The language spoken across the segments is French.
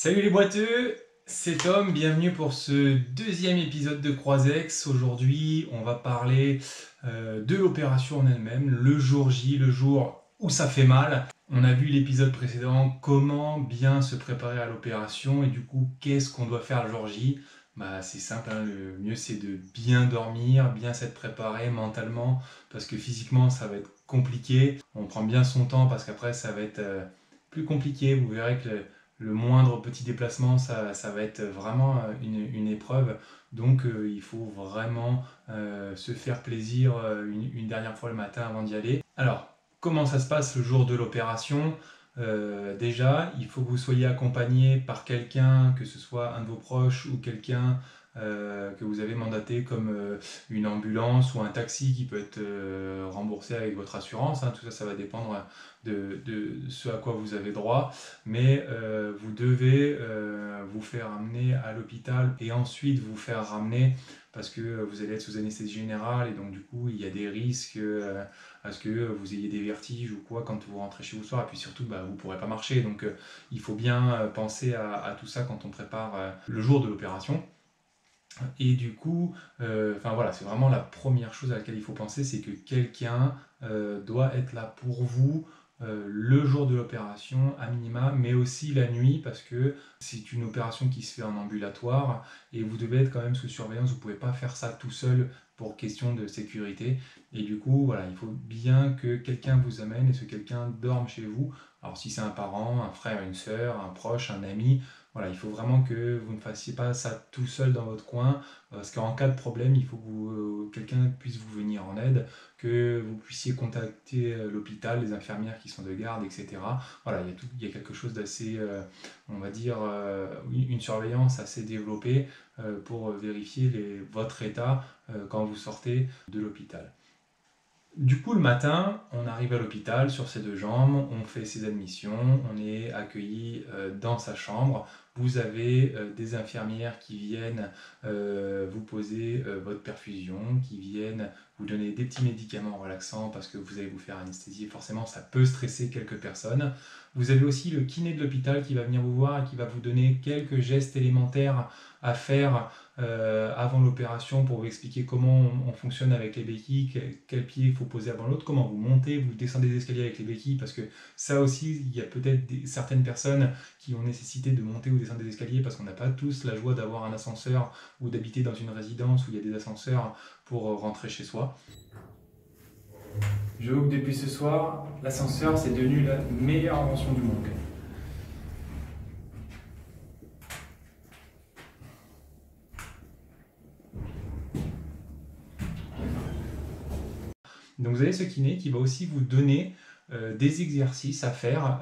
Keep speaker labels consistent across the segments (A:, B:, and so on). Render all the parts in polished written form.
A: Salut les boiteux, c'est Tom, bienvenue pour ce deuxième épisode de Croisex. Aujourd'hui, on va parler de l'opération en elle-même, le jour J, le jour où ça fait mal. On a vu l'épisode précédent, comment bien se préparer à l'opération et du coup, qu'est-ce qu'on doit faire le jour J. C'est simple, hein, le mieux c'est de bien dormir, bien s'être préparé mentalement, parce que physiquement ça va être compliqué. On prend bien son temps parce qu'après ça va être plus compliqué. Vous verrez que le moindre petit déplacement, ça va être vraiment une épreuve. Donc il faut vraiment se faire plaisir une dernière fois le matin avant d'y aller. Alors, comment ça se passe le jour de l'opération? Déjà, il faut que vous soyez accompagné par quelqu'un, que ce soit un de vos proches ou quelqu'un que vous avez mandaté comme une ambulance ou un taxi qui peut être remboursé avec votre assurance, hein. Tout ça, ça va dépendre de ce à quoi vous avez droit. Mais vous devez vous faire amener à l'hôpital et ensuite vous faire ramener parce que vous allez être sous anesthésie générale et donc du coup il y a des risques à ce que vous ayez des vertiges ou quoi quand vous rentrez chez vous le soir et puis surtout vous ne pourrez pas marcher. Donc il faut bien penser à tout ça quand on prépare le jour de l'opération. Et du coup, voilà, c'est vraiment la première chose à laquelle il faut penser, c'est que quelqu'un doit être là pour vous le jour de l'opération à minima, mais aussi la nuit, parce que c'est une opération qui se fait en ambulatoire et vous devez être quand même sous surveillance, vous ne pouvez pas faire ça tout seul pour question de sécurité. Et du coup, voilà, il faut bien que quelqu'un vous amène et ce quelqu'un dorme chez vous. Alors si c'est un parent, un frère, une sœur, un proche, un ami, voilà, il faut vraiment que vous ne fassiez pas ça tout seul dans votre coin, parce qu'en cas de problème, il faut que quelqu'un puisse vous venir en aide, que vous puissiez contacter l'hôpital, les infirmières qui sont de garde, etc. Voilà, il y a quelque chose d'assez, on va dire, une surveillance assez développée pour vérifier votre état quand vous sortez de l'hôpital. Du coup, le matin, on arrive à l'hôpital sur ses deux jambes, on fait ses admissions, on est accueilli dans sa chambre. Vous avez des infirmières qui viennent vous poser votre perfusion, qui viennent vous donner des petits médicaments relaxants parce que vous allez vous faire anesthésier. Forcément, ça peut stresser quelques personnes. Vous avez aussi le kiné de l'hôpital qui va venir vous voir et qui va vous donner quelques gestes élémentaires à faire avant l'opération pour vous expliquer comment on fonctionne avec les béquilles, quel pied il faut poser avant l'autre, comment vous montez, vous descendez des escaliers avec les béquilles, parce que ça aussi, il y a peut-être certaines personnes qui ont nécessité de monter ou descendre des escaliers parce qu'on n'a pas tous la joie d'avoir un ascenseur ou d'habiter dans une résidence où il y a des ascenseurs pour rentrer chez soi. Je vois que depuis ce soir, l'ascenseur c'est devenu la meilleure invention du monde. Donc vous avez ce kiné qui va aussi vous donner des exercices à faire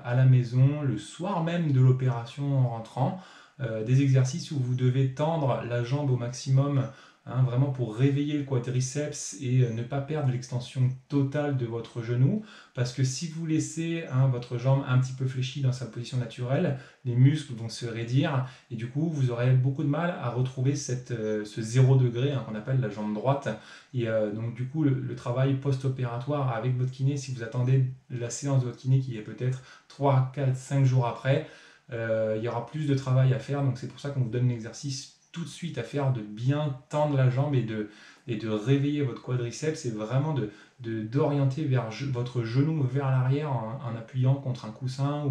A: à la maison le soir même de l'opération en rentrant. Des exercices où vous devez tendre la jambe au maximum, hein, vraiment pour réveiller le quadriceps et ne pas perdre l'extension totale de votre genou. Parce que si vous laissez votre jambe un petit peu fléchie dans sa position naturelle, les muscles vont se raidir et du coup vous aurez beaucoup de mal à retrouver ce 0 degré qu'on appelle la jambe droite. Et donc du coup le travail post-opératoire avec votre kiné, si vous attendez la séance de votre kiné qui est peut-être 3, 4, 5 jours après, il y aura plus de travail à faire. Donc c'est pour ça qu'on vous donne l'exercice tout de suite à faire, de bien tendre la jambe et de réveiller votre quadriceps et vraiment d'orienter votre genou vers l'arrière en appuyant contre un coussin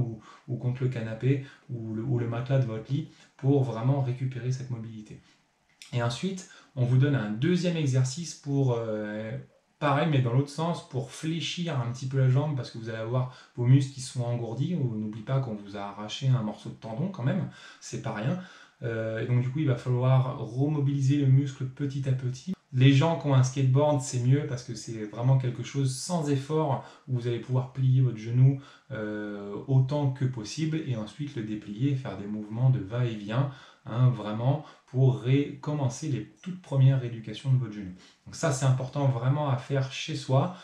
A: ou contre le canapé ou le matelas de votre lit pour vraiment récupérer cette mobilité. Et ensuite, on vous donne un deuxième exercice pour, pareil, mais dans l'autre sens, pour fléchir un petit peu la jambe parce que vous allez avoir vos muscles qui sont engourdis. N'oubliez pas qu'on vous a arraché un morceau de tendon quand même, c'est pas rien. Et donc du coup, il va falloir remobiliser le muscle petit à petit. Les gens qui ont un skateboard, c'est mieux parce que c'est vraiment quelque chose sans effort où vous allez pouvoir plier votre genou autant que possible et ensuite le déplier et faire des mouvements de va-et-vient, vraiment pour commencer les toutes premières rééducations de votre genou. Donc ça, c'est important vraiment à faire chez soi,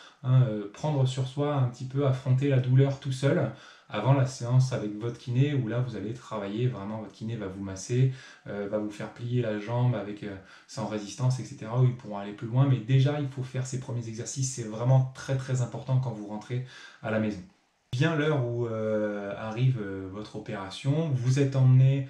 A: prendre sur soi un petit peu, affronter la douleur tout seul avant la séance avec votre kiné où là vous allez travailler vraiment, votre kiné va vous masser, va vous faire plier la jambe avec sans résistance, etc. où ils pourront aller plus loin, mais déjà il faut faire ces premiers exercices, c'est vraiment très très important quand vous rentrez à la maison. Bien l'heure où arrive votre opération, vous êtes emmené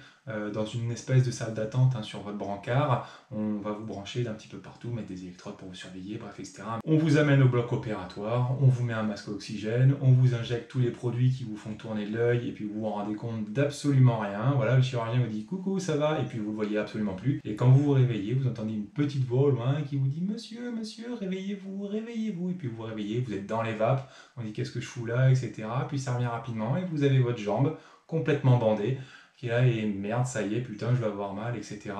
A: dans une espèce de salle d'attente hein, sur votre brancard. On va vous brancher d'un petit peu partout, mettre des électrodes pour vous surveiller, bref, etc. On vous amène au bloc opératoire, on vous met un masque à oxygène, on vous injecte tous les produits qui vous font tourner l'œil et puis vous vous rendez compte d'absolument rien. Voilà, le chirurgien vous dit coucou, ça va, et puis vous le voyez absolument plus. Et quand vous vous réveillez, vous entendez une petite voix au loin qui vous dit monsieur, monsieur, réveillez-vous, réveillez-vous, et puis vous vous réveillez, vous êtes dans les vapes. On dit qu'est-ce que je fous là, etc. Puis ça revient rapidement et vous avez votre jambe complètement bandée qui est là et merde, ça y est, putain, je vais avoir mal, etc.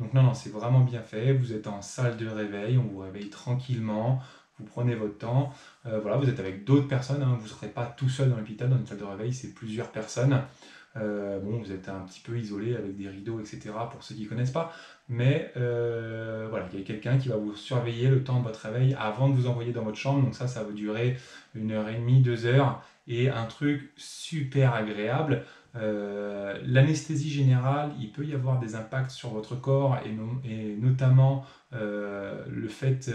A: Donc non, non, c'est vraiment bien fait. Vous êtes en salle de réveil, on vous réveille tranquillement, vous prenez votre temps. Voilà, vous êtes avec d'autres personnes, hein. Vous ne serez pas tout seul dans l'hôpital, dans une salle de réveil, c'est plusieurs personnes. Bon, vous êtes un petit peu isolé avec des rideaux, etc. pour ceux qui ne connaissent pas. Mais voilà, il y a quelqu'un qui va vous surveiller le temps de votre réveil avant de vous envoyer dans votre chambre. Donc ça va durer 1 heure et demie, 2 heures. Et un truc super agréable. L'anesthésie générale, il peut y avoir des impacts sur votre corps et notamment le fait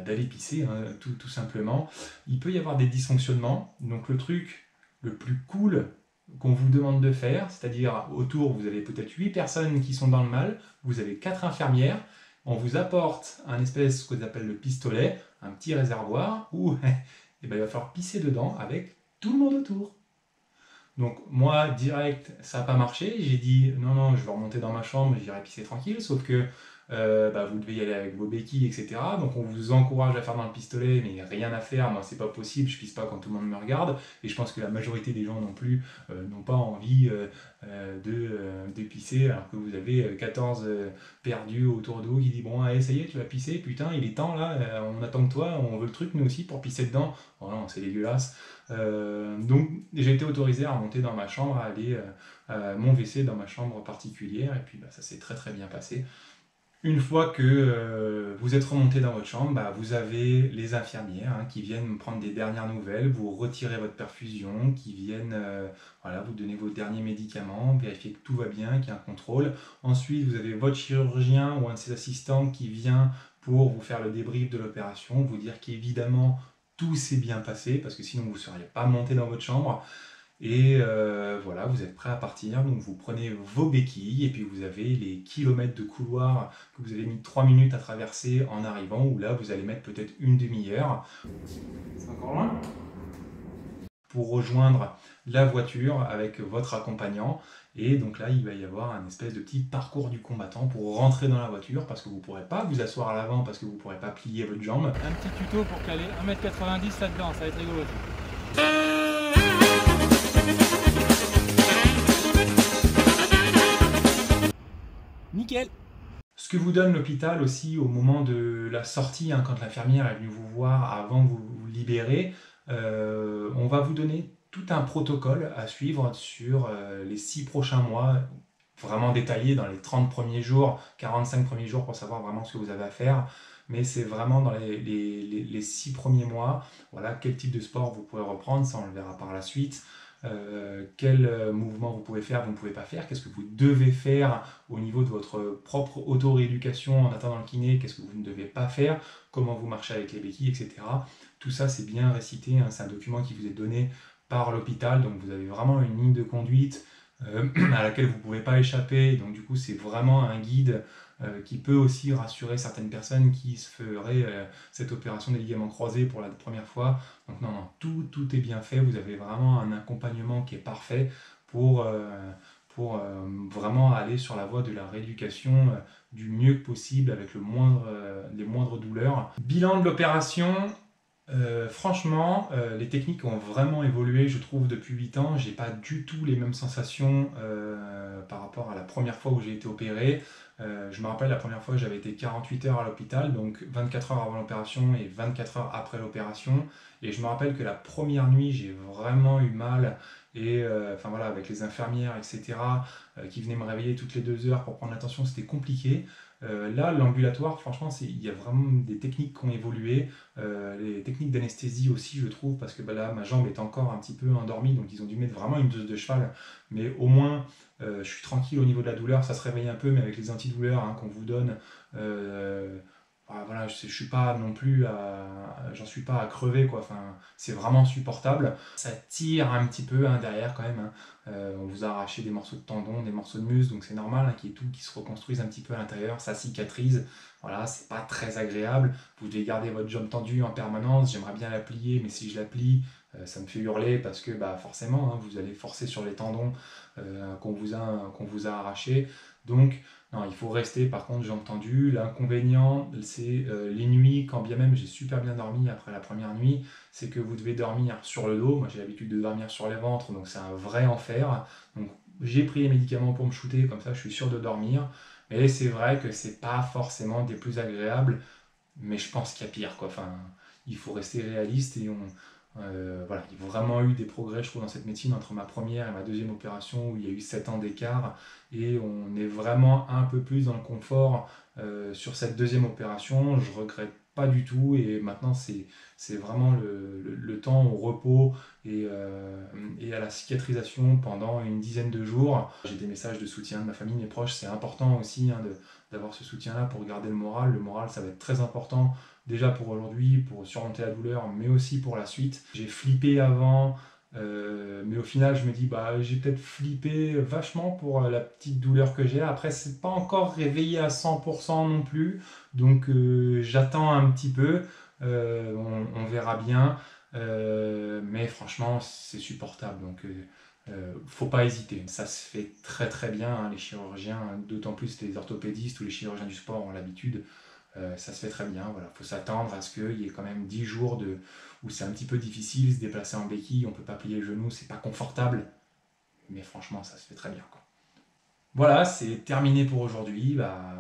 A: d'aller pisser, hein, tout simplement. Il peut y avoir des dysfonctionnements. Donc le truc le plus cool qu'on vous demande de faire, c'est-à-dire autour, vous avez peut-être 8 personnes qui sont dans le mal, vous avez 4 infirmières, on vous apporte un espèce, ce qu'on appelle le pistolet, un petit réservoir, où il va falloir pisser dedans avec tout le monde autour. Donc moi, direct, ça n'a pas marché, j'ai dit non, non, je vais remonter dans ma chambre, j'irai pisser tranquille, sauf que vous devez y aller avec vos béquilles, etc. Donc on vous encourage à faire dans le pistolet, mais rien à faire, moi c'est pas possible, je pisse pas quand tout le monde me regarde, et je pense que la majorité des gens non plus n'ont pas envie de pisser, alors que vous avez 14 perdus autour de vous qui disent bon, allez, ça y est, tu vas pisser, putain, il est temps là, on attend que toi, on veut le truc nous aussi pour pisser dedans. Oh non, c'est dégueulasse. Donc j'ai été autorisé à remonter dans ma chambre, à aller mon WC dans ma chambre particulière, et puis ça s'est très très bien passé. Une fois que vous êtes remonté dans votre chambre, vous avez les infirmières hein, qui viennent prendre des dernières nouvelles, vous retirer votre perfusion, qui viennent voilà, vous donner vos derniers médicaments, vérifier que tout va bien, qu'il y a un contrôle. Ensuite, vous avez votre chirurgien ou un de ses assistants qui vient pour vous faire le débrief de l'opération, vous dire qu'évidemment tout s'est bien passé, parce que sinon vous ne seriez pas monté dans votre chambre. Et voilà, vous êtes prêt à partir, donc vous prenez vos béquilles et puis vous avez les kilomètres de couloir que vous avez mis 3 minutes à traverser en arrivant, où là vous allez mettre peut-être une demi-heure. C'est encore loin pour rejoindre la voiture avec votre accompagnant. Et donc là, il va y avoir un espèce de petit parcours du combattant pour rentrer dans la voiture, parce que vous ne pourrez pas vous asseoir à l'avant, parce que vous ne pourrez pas plier votre jambe.
B: Un petit tuto pour caler 1m90 là-dedans, ça va être rigolo. Nickel.
A: Ce que vous donne l'hôpital aussi au moment de la sortie, hein, quand l'infirmière est venue vous voir avant que vous vous libérez, on va vous donner tout un protocole à suivre sur les 6 prochains mois, vraiment détaillé dans les 30 premiers jours, 45 premiers jours pour savoir vraiment ce que vous avez à faire. Mais c'est vraiment dans les 6 premiers mois, voilà, quel type de sport vous pouvez reprendre, ça on le verra par la suite. Quel mouvement vous pouvez faire, vous ne pouvez pas faire, qu'est-ce que vous devez faire au niveau de votre propre auto-rééducation en attendant le kiné, qu'est-ce que vous ne devez pas faire, comment vous marchez avec les béquilles, etc. Tout ça c'est bien récité, hein, c'est un document qui vous est donné par l'hôpital, donc vous avez vraiment une ligne de conduite à laquelle vous ne pouvez pas échapper, donc du coup c'est vraiment un guide qui peut aussi rassurer certaines personnes qui se feraient cette opération des ligaments croisés pour la première fois. Donc non, non, tout est bien fait, vous avez vraiment un accompagnement qui est parfait pour vraiment aller sur la voie de la rééducation du mieux possible avec les moindres douleurs. Bilan de l'opération. Franchement, les techniques ont vraiment évolué, je trouve, depuis 8 ans. J'ai pas du tout les mêmes sensations par rapport à la première fois où j'ai été opéré. Je me rappelle la première fois, j'avais été 48 heures à l'hôpital, donc 24 heures avant l'opération et 24 heures après l'opération. Et je me rappelle que la première nuit, j'ai vraiment eu mal. Et enfin voilà, avec les infirmières, etc., qui venaient me réveiller toutes les 2 heures pour prendre l'attention, c'était compliqué. Là, l'ambulatoire, franchement, il y a vraiment des techniques qui ont évolué. Les techniques d'anesthésie aussi, je trouve, parce que là, ma jambe est encore un petit peu endormie, donc ils ont dû mettre vraiment une dose de cheval. Mais au moins, je suis tranquille au niveau de la douleur, ça se réveille un peu, mais avec les antidouleurs hein, qu'on vous donne, voilà, je suis pas non plus j'en suis pas à crever quoi. Enfin, c'est vraiment supportable. Ça tire un petit peu derrière quand même, hein. On vous a arraché des morceaux de tendon, des morceaux de muscle, donc c'est normal qu'il y ait tout qui se reconstruise un petit peu à l'intérieur. Ça cicatrise. Voilà, c'est pas très agréable. Vous devez garder votre jambe tendue en permanence. J'aimerais bien la plier, mais si je la plie, ça me fait hurler parce que forcément, hein, vous allez forcer sur les tendons qu'on vous a arrachés. Donc non, il faut rester par contre jambes tendues. L'inconvénient, c'est les nuits, quand bien même j'ai super bien dormi après la première nuit, c'est que vous devez dormir sur le dos. Moi j'ai l'habitude de dormir sur les ventres, donc c'est un vrai enfer. Donc j'ai pris les médicaments pour me shooter, comme ça je suis sûr de dormir. Mais c'est vrai que c'est pas forcément des plus agréables, mais je pense qu'il y a pire, quoi. Enfin, il faut rester réaliste et voilà, il y a vraiment eu des progrès, je trouve, dans cette médecine entre ma première et ma deuxième opération où il y a eu 7 ans d'écart et on est vraiment un peu plus dans le confort sur cette deuxième opération. Je regrette pas du tout et maintenant c'est vraiment le temps au repos et à la cicatrisation pendant une dizaine de jours. J'ai des messages de soutien de ma famille, mes proches, c'est important aussi d'avoir ce soutien-là pour garder le moral. Le moral, ça va être très important déjà pour aujourd'hui, pour surmonter la douleur, mais aussi pour la suite. J'ai flippé avant, mais au final, je me dis, j'ai peut-être flippé vachement pour la petite douleur que j'ai. Après, c'est pas encore réveillé à 100% non plus, donc j'attends un petit peu. On verra bien. Mais franchement, c'est supportable. Donc, faut pas hésiter. Ça se fait très très bien, hein, les chirurgiens, d'autant plus les orthopédistes ou les chirurgiens du sport ont l'habitude. Ça se fait très bien. Voilà, faut s'attendre à ce qu'il y ait quand même 10 jours où c'est un petit peu difficile, se déplacer en béquille, on peut pas plier le genou, c'est pas confortable. Mais franchement, ça se fait très bien, quoi. Voilà, c'est terminé pour aujourd'hui.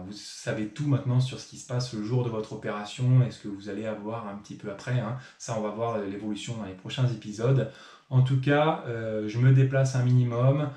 A: Vous savez tout maintenant sur ce qui se passe le jour de votre opération et ce que vous allez avoir un petit peu après, hein. Ça, on va voir l'évolution dans les prochains épisodes. En tout cas, je me déplace un minimum.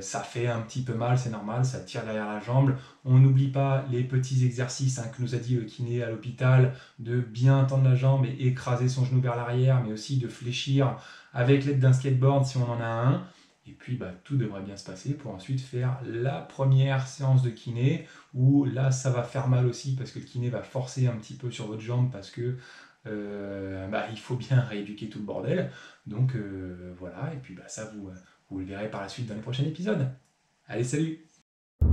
A: Ça fait un petit peu mal, c'est normal, ça tire derrière la jambe. On n'oublie pas les petits exercices que nous a dit le kiné à l'hôpital, de bien tendre la jambe et écraser son genou vers l'arrière, mais aussi de fléchir avec l'aide d'un skateboard si on en a un. Et puis tout devrait bien se passer pour ensuite faire la première séance de kiné où là ça va faire mal aussi parce que le kiné va forcer un petit peu sur votre jambe parce que il faut bien rééduquer tout le bordel. Donc voilà, et puis ça vous le verrez par la suite dans les prochains épisodes. Allez, salut!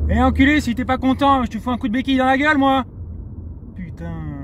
B: Eh enculé, si t'es pas content, je te fous un coup de béquille dans la gueule, moi! Putain.